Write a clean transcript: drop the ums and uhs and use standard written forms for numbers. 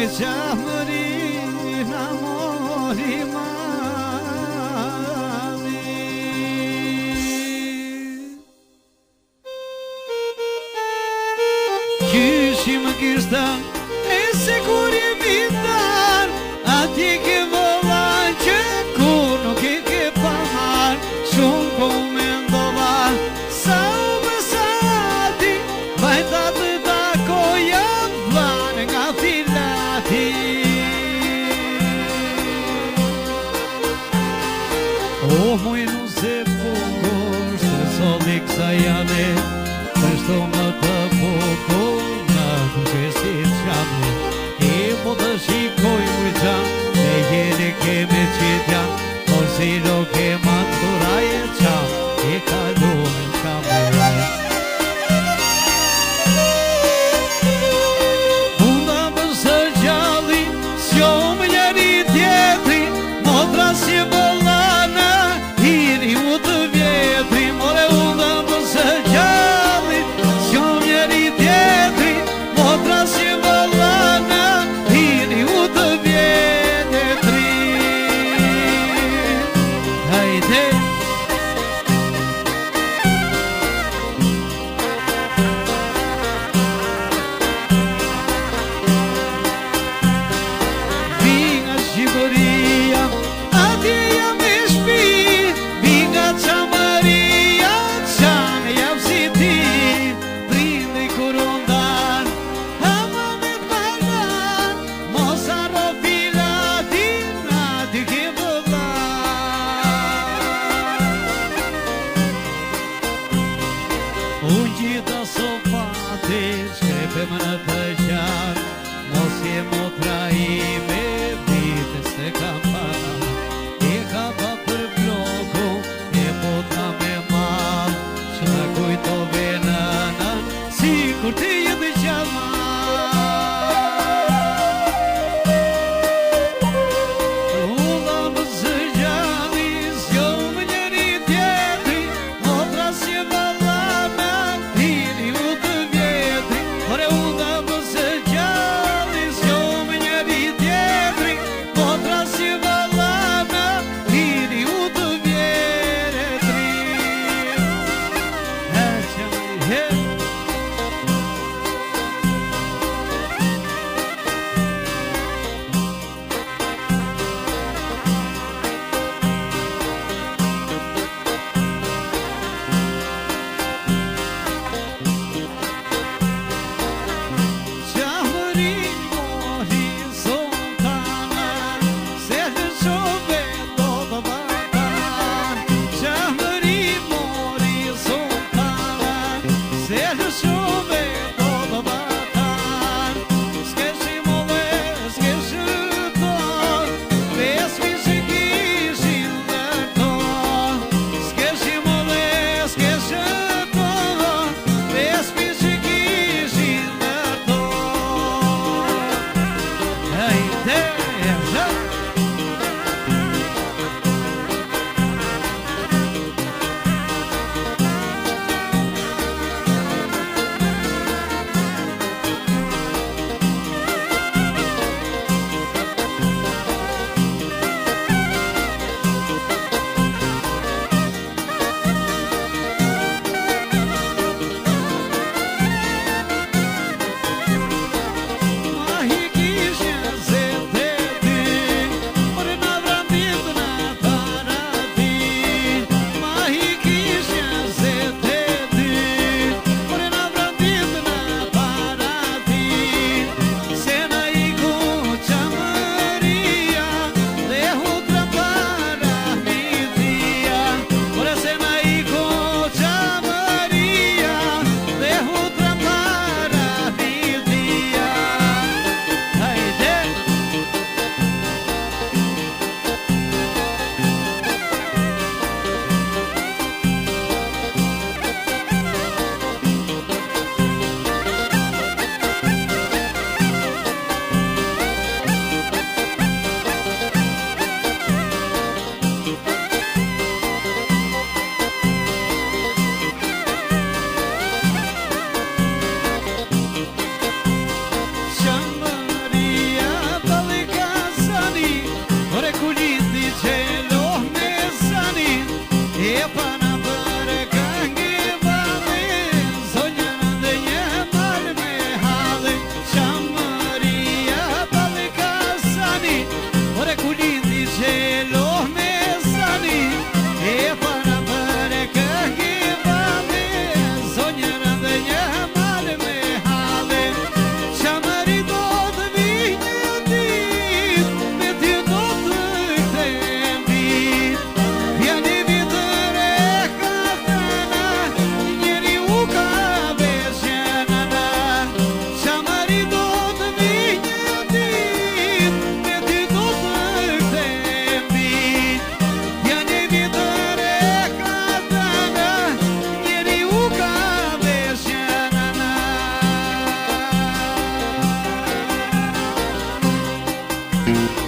me qamëri na mori mami. Kyshim kishta e se kur je vitar, atje ke volan që kur nuk e ke pamar. Shumë po me ndova sa u besati, vajta të takoja vlan nga filati. Oh, moj nuse pokor, stresoli kësa jane, Kështu më të pokor, në duke si qame. E po të shikoj më qanë, e jene keme qitja, por si do ke maturaj e qanë, e kalume qame. Munda bësë gjalli, s'jo më njeri tjetri, motra si bollana, hiri u të vjetri, more munda bësë gjalli, s'jo më njeri tjetri, motra si bollana, hiri u të vjetri. Thank you.